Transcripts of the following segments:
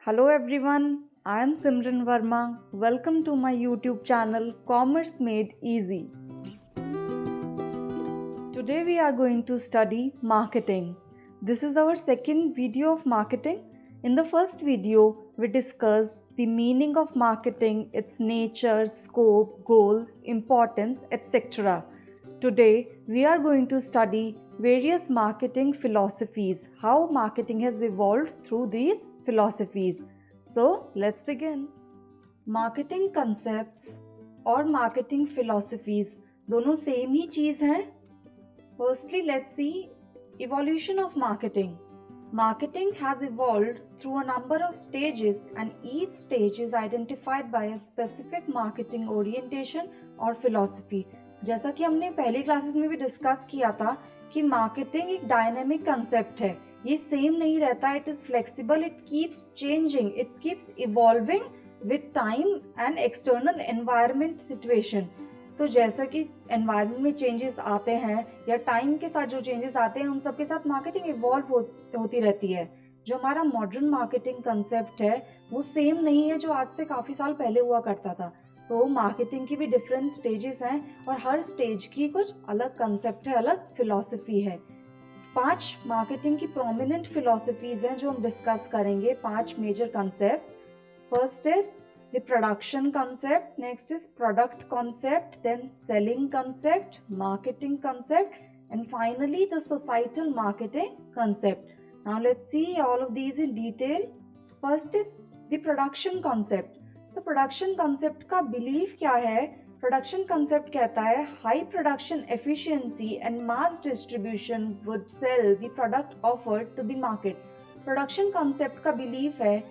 Hello everyone, I am Simran Verma. Welcome to my YouTube channel Commerce Made Easy. Today we are going to study marketing. This is our second video of marketing. In the first video, we discussed the meaning of marketing, its nature, scope, goals, importance, etc. Today, we are going to study various marketing philosophies, how marketing has evolved through these philosophies. So, let's begin. Marketing concepts और marketing philosophies दोनों same ही चीज हैं. Firstly, let's see evolution of marketing. Marketing has evolved through a number of stages and each stage is identified by a specific marketing orientation or philosophy. जैसा कि हमने पहली classes में भी डिस्कस किया था कि मार्केटिंग एक डायनेमिक कंसेप्ट है, ये सेम नहीं रहता, it is flexible, it keeps changing, it keeps evolving with time and external environment situation. तो जैसा कि एनवायरनमेंट में चेंजेस आते हैं या टाइम के साथ जो चेंजेस आते हैं उन सब के साथ मार्केटिंग इवॉल्व होती रहती है. जो हमारा मॉडर्न मार्केटिंग कंसेप्ट है वो सेम नहीं है जो आज से काफी साल पहले हुआ करता था. तो मार्केटिंग की भी डिफरेंट स्टेजेस हैं और हर स्टेज की कुछ अलग कंसेप्ट है, अलग फिलॉसफी है. 5 मार्केटिंग की प्रोमिनेंट फिलॉसफीज हैं जो हम डिस्कस करेंगे. 5 major concepts. First is the production concept, next is product concept, then selling concept, marketing concept, and finally the societal marketing concept. Now let's see all of these in detail. First is the production concept. तो production concept का belief क्या है? Production concept कहता है high production efficiency and mass distribution would sell the product offered to the market. Production concept का belief है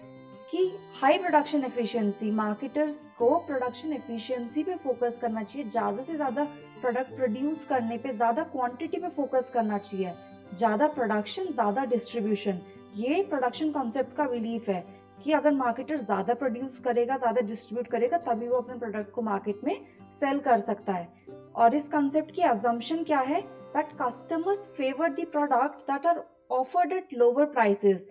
कि high production efficiency, marketers को प्रोडक्शन एफिशिएंसी पे फोकस करना चाहिए, ज्यादा से ज्यादा प्रोडक्ट प्रोड्यूस करने पे, ज्यादा क्वांटिटी पे फोकस करना चाहिए, ज्यादा प्रोडक्शन ज्यादा डिस्ट्रीब्यूशन. ये प्रोडक्शन कॉन्सेप्ट का बिलीफ है कि अगर मार्केटर ज्यादा प्रोड्यूस करेगा, ज्यादा डिस्ट्रीब्यूट करेगा, तभी वो अपने प्रोडक्ट को मार्केट में सेल कर सकता है. और इस कॉन्सेप्ट की अजम्पशन क्या है? That customers favour the product that are offered at lower prices.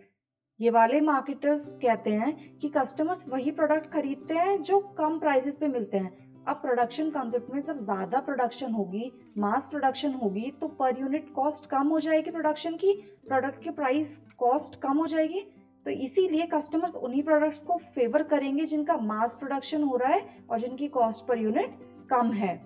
ये वाले मार्केटर्स कहते हैं कि कस्टमर्स वही प्रोडक्ट खरीदते हैं जो कम प्राइसेस पे मिलते हैं. अब प्रोडक्शन कॉन्सेप्ट में जब ज्यादा प्रोडक्शन होगी, मास प्रोडक्शन होगी, तो पर यूनिट कॉस्ट कम हो जाएगी प्रोडक्शन की, प्रोडक्ट के प्राइस कॉस्ट कम हो जाएगी. तो इसीलिए कस्टमर्स उन्हीं प्रोडक्ट्स को फेवर करेंगे जिनका मास प्रोडक्शन हो रहा है और जिनकी कॉस्ट पर यूनिट कम है.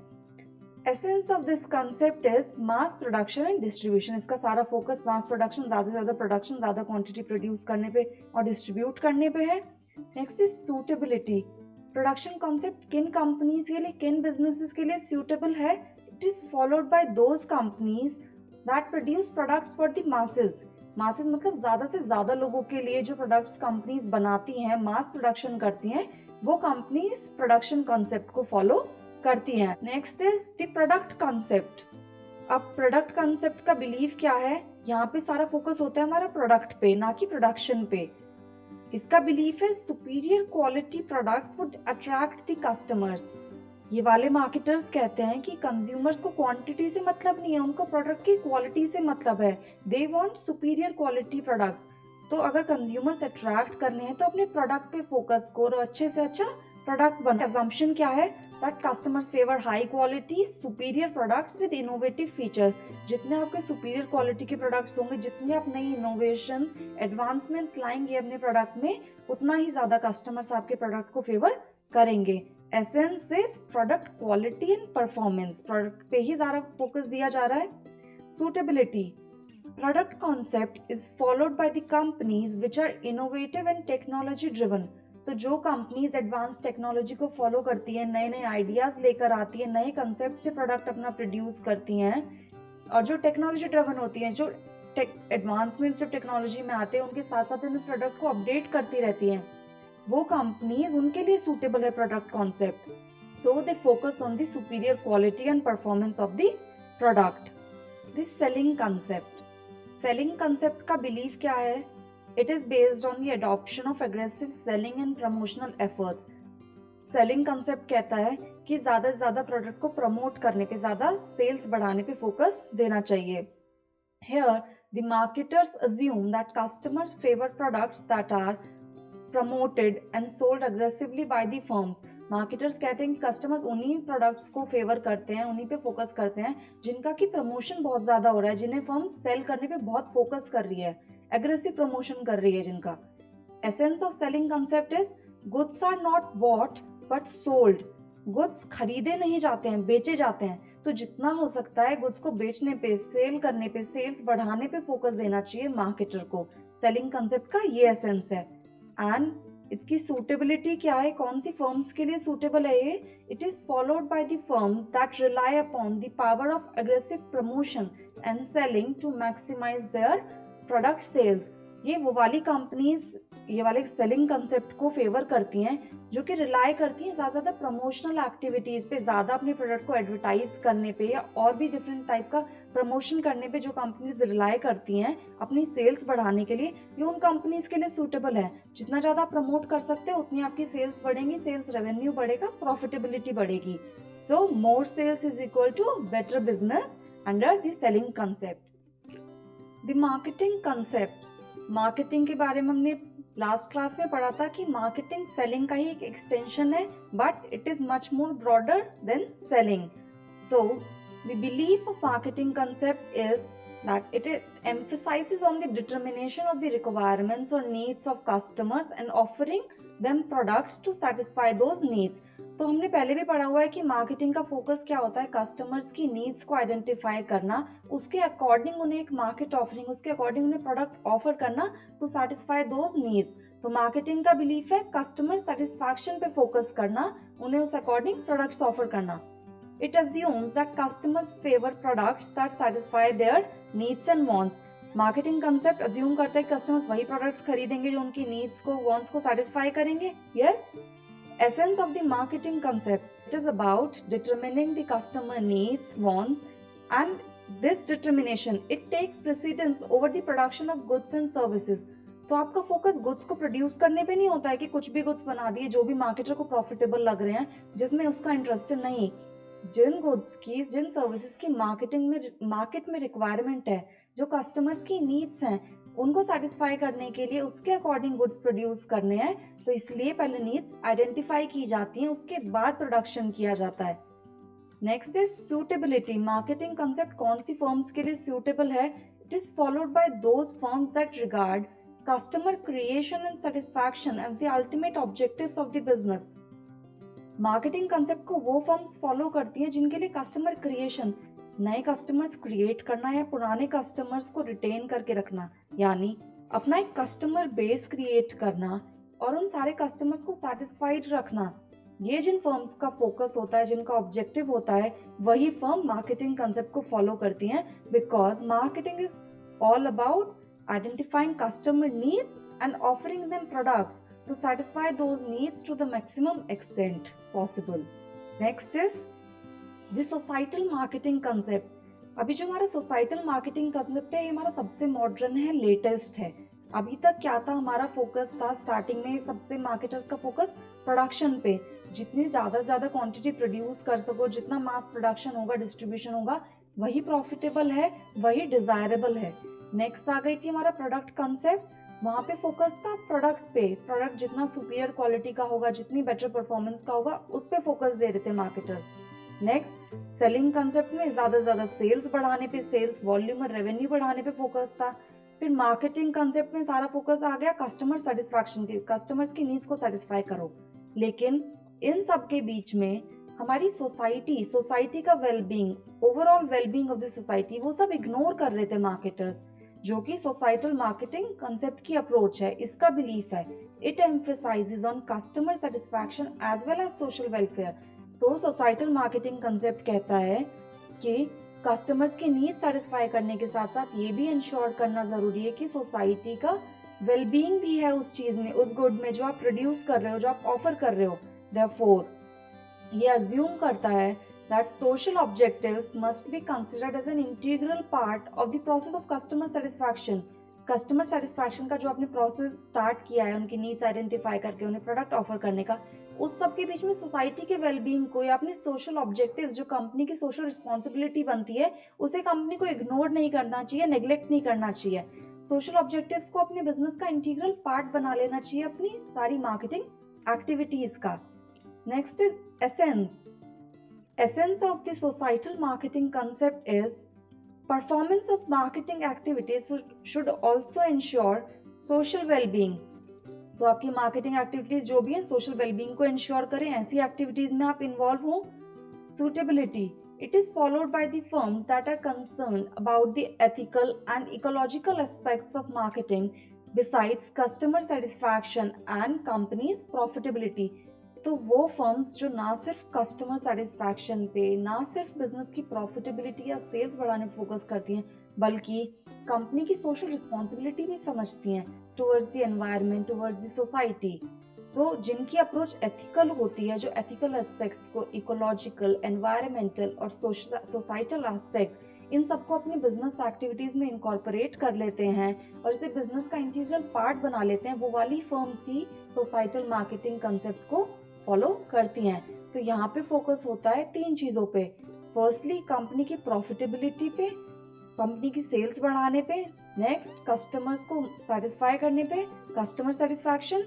Essence of this concept is mass production and distribution. इसका सारा फोकस मास प्रोडक्शन, ज्यादा से ज्यादा प्रोडक्शन, ज्यादा क्वांटिटी प्रोड्यूस करने पे और डिस्ट्रीब्यूट करने पे है. Next is suitability. Production concept किन कंपनीज के लिए, किन बिजनेसेस के लिए सूटेबल है? It is followed by those companies that produce products for the masses. Masses मतलब ज्यादा से ज्यादा लोगों के लिए जो प्रोडक्ट्स कंपनीज बनाती हैं, मास प्रोडक्शन करती हैं, वो कंपनीज प्रोडक्शन कॉन्सेप्ट को फॉलो करती हैं. Next is the product concept. अब प्रोडक्ट कॉन्सेप्ट का बिलीव क्या है? यहाँ पे सारा फोकस होता है हमारा प्रोडक्ट पे, ना कि प्रोडक्शन पे. इसका बिलीफ है superior quality products would attract the customers. ये वाले मार्केटर्स कहते हैं कि कंज्यूमर्स को क्वांटिटी से मतलब नहीं है, उनको प्रोडक्ट की क्वालिटी से मतलब है. They want superior quality products. तो अगर कंज्यूमर्स अट्रैक्ट करने हैं तो अपने प्रोडक्ट पे फोकस करो, अच्छे से अच्छा प्रोडक्ट बना. असम्पशन क्या है? That customers favour high quality superior products with innovative features. जितने आपके सुपीरियर क्वालिटी के प्रोडक्ट्स होंगे, जितने आप नई इनोवेशन एडवांसमेंट्स लाएंगे अपने प्रोडक्ट में, उतना ही ज्यादा कस्टमर्स आपके प्रोडक्ट को फेवर करेंगे. Essence is product quality and performance. Product पे ही ज्यादा फोकस दिया जा रहा है. Suitability. Product concept is followed by the companies which are innovative and technology driven. तो जो कंपनीज एडवांस टेक्नोलॉजी को फॉलो करती हैं, नए नए आइडियाज लेकर आती हैं, नए कंसेप्ट से प्रोडक्ट अपना प्रोड्यूस करती हैं, और जो टेक्नोलॉजी ड्रिवन होती हैं, जो एडवांसमेंट्स जब टेक्नोलॉजी में आते हैं उनके साथ साथ इन प्रोडक्ट को अपडेट करती रहती हैं, वो कंपनीज, उनके लिए सूटेबल है product concept. So they focus on the superior quality and performance of the product. This selling concept. Selling concept का बिलीफ क्या है? It is based on the adoption of aggressive selling and promotional efforts. Selling concept कहता है कि ज्यादा से ज्यादा product को प्रमोट करने पे, ज्यादा सेल्स बढ़ाने पे फोकस देना चाहिए. Here, the marketers assume that customers favor products that are promoted and sold aggressively by the firms. Marketers कहते हैं कि कस्टमर्स उन्हीं प्रोडक्ट्स को फेवर करते हैं, उन्हीं पे फोकस करते हैं जिनका की प्रमोशन बहुत ज्यादा हो रहा है, जिन्हें फर्म्स सेल करने पे बहुत फोकस कर रही है, एग्रेसिव प्रमोशन कर रही है जिनका. Essence of selling concept is goods are not bought but sold. Goods खरीदे नहीं जाते हैं, बेचे जाते हैं. तो जितना हो सकता है गुड्स को बेचने पे, सेल करने पे, सेल्स बढ़ाने पे फोकस देना चाहिए मार्केटर को. सेलिंग कंसेप्ट का ये एसेंस है. एंड इसकी सूटेबिलिटी क्या है, कौन सी फर्म्स के लिए सूटेबल है ये? It is followed by the firms that rely upon the power of aggressive promotion and selling to maximise their product sales. ये वो वाली कंपनीज ये वाले सेलिंग कंसेप्ट को फेवर करती हैं जो कि रिलाई करती हैं ज्यादा प्रमोशनल एक्टिविटीज पे, ज्यादा अपने प्रोडक्ट को एडवर्टाइज करने पे या और भी डिफरेंट टाइप का प्रमोशन करने पे. जो कंपनीज रिलाई करती हैं अपनी सेल्स बढ़ाने के लिए, ये उन कंपनीज के लिए सूटेबल है. जितना ज्यादा प्रमोट कर सकते हैं उतनी आपकी सेल्स बढ़ेंगी, सेल्स रेवेन्यू बढ़ेगा, प्रॉफिटेबिलिटी बढ़ेगी. So more sales is equal to better business under the selling concept. The marketing concept. Marketing के बारे में हमने लास्ट क्लास में पढ़ा था कि मार्केटिंग सेलिंग का ही एक एक्सटेंशन है, but it is much more broader then selling. So the belief of marketing concept is that it emphasizes on the determination of the requirements or needs of customers and offering them products to satisfy those needs. तो हमने पहले भी पढ़ा हुआ है कि marketing का focus क्या होता है, कस्टमर्स की नीड्स को आइडेंटिफाई करना, उसके अकॉर्डिंग उन्हें एक मार्केट ऑफरिंग, उसके अकॉर्डिंग उन्हें प्रोडक्ट ऑफर करना टू सैटिस्फाई दोज नीड्स. तो मार्केटिंग का बिलीफ है कस्टमर सेटिस्फैक्शन पे फोकस करना, उन्हें उस अकॉर्डिंग प्रोडक्ट्स ऑफर करना. It assumes that customers favor products that satisfy their needs and wants. Marketing concept assume करता है कि customers वही products खरीदेंगे जो उनकी needs को, wants को satisfy करेंगे. Yes? Essence of the marketing concept. It is about determining the customer needs, wants, and this determination, it takes precedence over the production of goods and services. तो आपका focus goods को produce करने पे नहीं होता है कि कुछ भी गुड्स बना दिए जो भी मार्केटर को प्रॉफिटेबल लग रहे हैं, जिसमें उसका इंटरेस्ट नहीं. जिन गुड्स की, जिन सर्विसेज की मार्केट में रिक्वायरमेंट है, जो कस्टमर्स की नीड्स हैं, उनको सेटिस्फाई करने के लिए उसके अकॉर्डिंग गुड्स प्रोड्यूस करने हैं. तो इसलिए पहले नीड्स आइडेंटिफाई की जाती हैं, उसके बाद प्रोडक्शन किया जाता है. Next is suitability. Marketing concept कौन सी फर्म्स के लिए सूटेबल है? It is followed by those firms that regard customer creation and satisfaction as the ultimate objectives of the business. Marketing concept को वो फर्म्स फॉलो करती हैं जिनके लिए कस्टमर क्रिएशन, नए कस्टमर्स क्रिएट करना या पुराने कस्टमर्स को रिटेन करके रखना, यानी अपना एक कस्टमर बेस क्रिएट करना और उन सारे कस्टमर्स को सेटिस्फाइड रखना. ये जिन फर्म्स का फोकस होता है, जिनका ऑब्जेक्टिव होता है, वही फर्म मार्केटिंग कंसेप्ट को फॉलो करती हैं, because marketing is all about identifying customer needs and offering them products to satisfy those needs to the maximum extent possible. Next is the societal marketing concept. अभी जो हमारा societal marketing concept है, ये हमारा सबसे modern है, latest है. अभी तक क्या था, हमारा फोकस था स्टार्टिंग में सबसे मार्केटर्स का फोकस प्रोडक्शन पे, जितनी ज्यादा क्वांटिटी प्रोड्यूस कर सको, जितना मास प्रोडक्शन होगा, डिस्ट्रीब्यूशन होगा, वही प्रॉफिटेबल है, वही डिजायरेबल है. नेक्स्ट आ गई थी हमारा प्रोडक्ट कंसेप्ट. वहां पे फोकस था प्रोडक्ट पे, प्रोडक्ट जितना सुपीरियर क्वालिटी का होगा, जितनी बेटर परफॉर्मेंस का होगा, उस पे फोकस दे रहे थे मार्केटर्स. नेक्स्ट सेलिंग कंसेप्ट में ज्यादा सेल्स बढ़ाने पे, सेल्स वॉल्यूम और रेवेन्यू बढ़ाने पे फोकस था. फिर मार्केटिंग कंसेप्ट में सारा फोकस आ गया कस्टमर सेटिस्फैक्शन के, कस्टमर्स की नीड्स को सेटिस्फाई करो. लेकिन इन सब के बीच में हमारी सोसाइटी का wellbeing, overall wellbeing of the society, वो सब इग्नोर कर रहे थे मार्केटर्स, जो कि सोसाइटल मार्केटिंग कंसेप्ट की अप्रोच है. इसका बिलीफ है it emphasises on customer satisfaction as well as social welfare. तो सोसाइटल मार्केटिंग कंसेप्ट कहता है कि कस्टमर्स की नीड सेटिस्फाई करने के साथ साथ ये भी इंश्योर करना जरूरी है कि सोसाइटी का वेलबींग भी है उस चीज में, उस गुड में जो आप प्रोड्यूस कर रहे हो, जो आप ऑफर कर रहे हो. देयरफॉर ये अज्यूम करता है that social objectives must be considered as an integral part of the process of customer satisfaction. Customer satisfaction का जो आपने प्रोसेस स्टार्ट किया है, उनकी नीड्स आइडेंटिफाई करके उन्हें प्रोडक्ट ऑफर करने का, उस सब के बीच में सोसाइटी के वेलबींग को या अपने सोशल ऑब्जेक्टिव्स, जो कंपनी की सोशल रिस्पॉन्सिबिलिटी बनती है, उसे कंपनी को इग्नोर नहीं करना चाहिए, नेग्लेक्ट नहीं करना चाहिए. सोशल ऑब्जेक्टिव्स को अपने बिजनेस का इंटीग्रल पार्ट बना लेना चाहिए अपनी सारी मार्केटिंग एक्टिविटीज का। Next is essence. Essence of the societal marketing concept is performance of marketing activities should also ensure social wellbeing. तो आपकी मार्केटिंग एक्टिविटीज जो भी है सोशल वेलबींग को इंश्योर करें, ऐसी एक्टिविटीज में आप इन्वॉल्व हो। Suitability, it is followed by the firms that are concerned about the ethical and ecological aspects of marketing besides customer satisfaction and company's profitability। तो वो फर्म्स जो ना सिर्फ कस्टमर सेटिस्फैक्शन पे, ना सिर्फ बिजनेस की प्रॉफिटेबिलिटी या सेल्स बढ़ाने पे फोकस करती हैं, बल्कि कंपनी की सोशल रिस्पॉन्सिबिलिटी भी समझती हैं towards the environment, towards the society. तो जिनकी अप्रोच एथिकल होती है, जो एथिकल एस्पेक्ट्स को, इकोलॉजिकल, एनवायरमेंटल और सोसाइटल एस्पेक्ट्स, इन सबको अपनी बिजनेस एक्टिविटीज में इनकॉर्पोरेट कर लेते हैं और इसे बिजनेस का इंटीग्रल पार्ट बना लेते हैं, वो वाली फर्म्स ही सोसाइटल मार्केटिंग कंसेप्ट को फॉलो करती हैं। तो यहाँ पे फोकस होता है 3 चीजों पे। फर्स्टली कंपनी की प्रॉफिटेबिलिटी पे, कंपनी की सेल्स बढ़ाने पे, नेक्स्ट कस्टमर्स को सेटिस्फाई करने पे, customer satisfaction.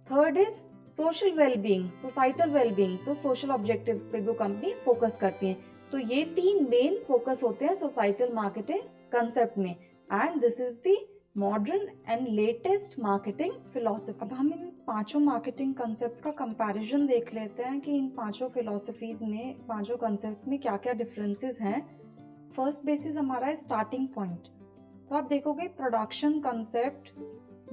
Third is social wellbeing, societal wellbeing, तो सोशल ऑब्जेक्टिव्स पे भी कंपनी फोकस करती है। तो ये 3 मेन फोकस होते हैं सोसाइटल मार्केटिंग कंसेप्ट में, and this is the modern and latest marketing philosophy. अब हम इन 5 मार्केटिंग कंसेप्ट्स का कंपैरिजन देख लेते हैं कि इन 5 फिलॉसफीज में, 5 कंसेप्ट्स में क्या क्या डिफरेंसेस हैं। फर्स्ट बेसिस हमारा है स्टार्टिंग पॉइंट। तो आप देखोगे प्रोडक्शन कंसेप्ट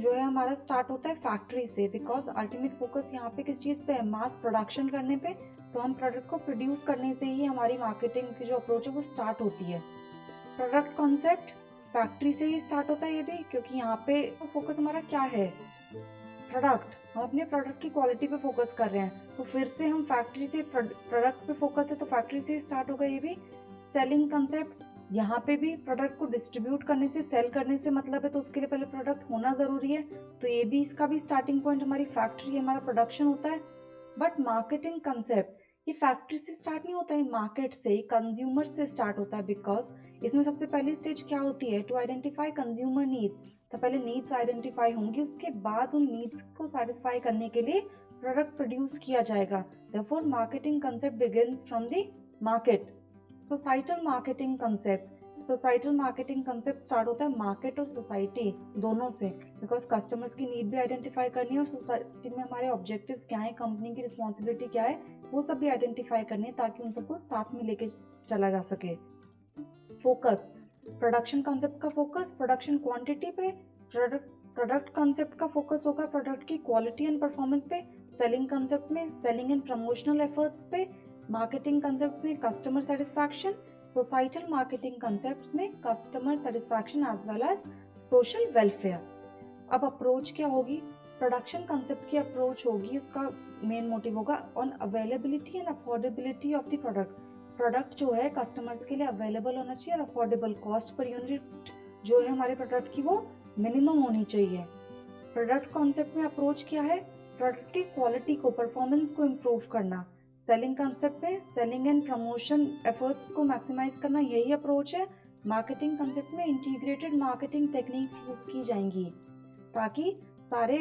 जो है हमारा स्टार्ट होता है फैक्ट्री से, बिकॉज अल्टीमेट फोकस यहाँ पे किस चीज पे है, मास प्रोडक्शन करने पे। तो हम प्रोडक्ट को प्रोड्यूस करने से ही हमारी मार्केटिंग की जो अप्रोच है वो स्टार्ट होती है। प्रोडक्ट कॉन्सेप्ट फैक्ट्री से ही स्टार्ट होता है ये भी, क्योंकि यहाँ पे फोकस हमारा क्या है, प्रोडक्ट। हम अपने प्रोडक्ट की क्वालिटी पे फोकस कर रहे हैं, तो फिर से हम फैक्ट्री से प्रोडक्ट पे फोकस है, तो फैक्ट्री से ही स्टार्ट होगा ये भी। सेलिंग कंसेप्ट, यहाँ पे भी प्रोडक्ट को डिस्ट्रीब्यूट करने से, सेल करने से मतलब है, तो उसके लिए पहले प्रोडक्ट होना जरूरी है। तो ये भी, इसका भी स्टार्टिंग पॉइंट हमारी फैक्ट्री, हमारा प्रोडक्शन होता है। बट मार्केटिंग कंसेप्ट ये फैक्ट्री से स्टार्ट नहीं होता है, मार्केट से, कंज्यूमर से स्टार्ट होता है। बिकॉज इसमें सबसे पहली स्टेज क्या होती है, टू आइडेंटिफाई कंज्यूमर नीड्स। तो पहले नीड्स आइडेंटिफाई होंगी, उसके बाद उन नीड्स को सेटिस्फाई करने के लिए प्रोडक्ट प्रोड्यूस किया जाएगा। Therefore marketing concept begins from the market. Societal marketing concept, societal marketing concept start होता है मार्केट और सोसाइटी दोनों से, बिकॉज कस्टमर्स की नीड भी आइडेंटिफाई करनी है और सोसाइटी में हमारे ऑब्जेक्टिव्स क्या है, कंपनी की रिस्पॉन्सिबिलिटी क्या है, वो सब भी आइडेंटिफाई करनी है, ताकि उन सबको साथ में लेके चला जा सके। फोकस, प्रोडक्शन कंसेप्ट का फोकस प्रोडक्शन क्वांटिटी पे, प्रोडक्ट कंसेप्ट का फोकस होगा प्रोडक्ट की क्वालिटी एंड परफॉर्मेंस पे, सेलिंग कंसेप्ट में सेलिंग एंड प्रमोशनल एफर्ट्स पे, मार्केटिंग कंसेप्ट्स में customer satisfaction, societal marketing concepts में customer satisfaction as well as social welfare. अब अप्रोच क्या होगी, प्रोडक्शन कंसेप्ट की अप्रोच होगी, इसका मेन मोटिव होगा on availability and affordability of the product. Product जो है कस्टमर्स के लिए अवेलेबल होना चाहिए और अफोर्डेबल, कॉस्ट पर यूनिट जो है हमारे प्रोडक्ट की वो मिनिमम होनी चाहिए। प्रोडक्ट कॉन्सेप्ट में अप्रोच क्या है, प्रोडक्ट की क्वालिटी को, परफॉर्मेंस को इम्प्रूव करना। सेलिंग कंसेप्ट में सेलिंग एंड प्रमोशन एफर्ट्स को मैक्सिमाइज करना, यही अप्रोच है। मार्केटिंग कंसेप्ट में इंटीग्रेटेड मार्केटिंग टेक्निक्स यूज की जाएंगी, ताकि सारे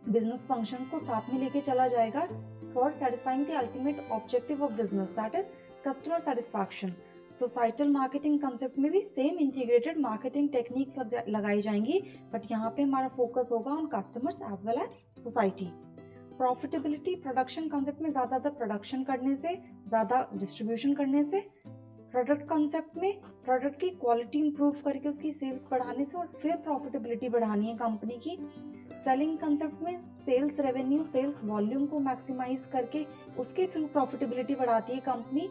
बिजनेस फंक्शंस को साथ में लेके चला जाएगा for satisfying the ultimate objective of business, that is customer satisfaction. Societal marketing concept में भी सेम इंटीग्रेटेड मार्केटिंग टेक्निक्स लगाई जाएंगी, बट यहाँ पे हमारा फोकस होगा on customers as well as society. Profitability, production concept में ज्यादा प्रोडक्शन करने से, ज्यादा डिस्ट्रीब्यूशन करने से। प्रोडक्ट कंसेप्ट में प्रोडक्ट की क्वालिटी इंप्रूव करके उसकी सेल्स बढ़ाने से और फिर प्रॉफिटेबिलिटी बढ़ानी है कंपनी की। सेलिंग कंसेप्ट में सेल्स रेवेन्यू, सेल्स वॉल्यूम को मैक्सिमाइज करके उसके थ्रू प्रॉफिटेबिलिटी बढ़ाती है कंपनी।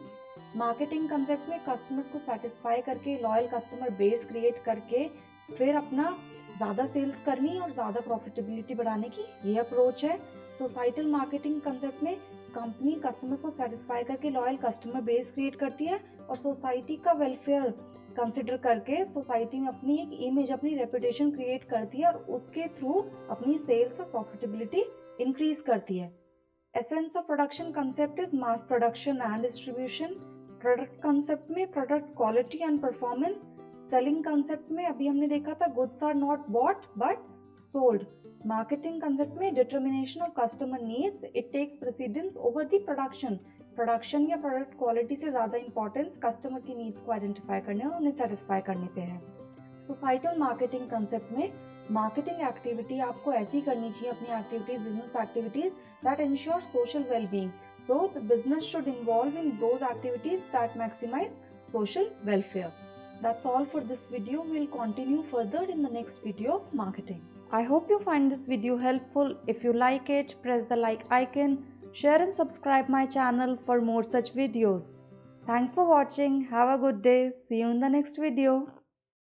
मार्केटिंग कंसेप्ट में कस्टमर्स को सेटिस्फाई करके, लॉयल कस्टमर बेस क्रिएट करके फिर अपना ज्यादा सेल्स करनी और ज्यादा प्रॉफिटेबिलिटी बढ़ाने की, ये अप्रोच है। सोसाइटल मार्केटिंग कंसेप्ट में कंपनी कस्टमर्स को सेटिस्फाई करके लॉयल कस्टमर बेस क्रिएट करती है और सोसाइटी का वेलफेयर कंसिडर करके सोसाइटी में अपनी एक इमेज, अपनी रेपुटेशन क्रिएट करती है और उसके थ्रू अपनी सेल्स और प्रॉफिटेबिलिटी इंक्रीज करती है। Essence of production concept is mass production and distribution. Product concept में product quality and performance, selling concept में अभी हमने देखा था goods are not bought but sold. Marketing concept में determination of customer needs it takes precedence over the production या product quality से ज्यादा इंपॉर्टेंस कस्टमर की नीड्स को आइडेंटिफाई करने और उन्हें सेटिस्फाई करने पे है. सोसाइटल मार्केटिंग कंसेप्ट में मार्केटिंग एक्टिविटी आपको ऐसी करनी चाहिए अपनी activities, business activities that ensure social well-being. So the business should involve in those activities that maximize social welfare. That's all for this video. We'll continue further in the next video of marketing. I hope you find this video helpful. If you like it, press the like icon, share and subscribe my channel for more such videos. Thanks for watching. Have a good day. See you in the next video.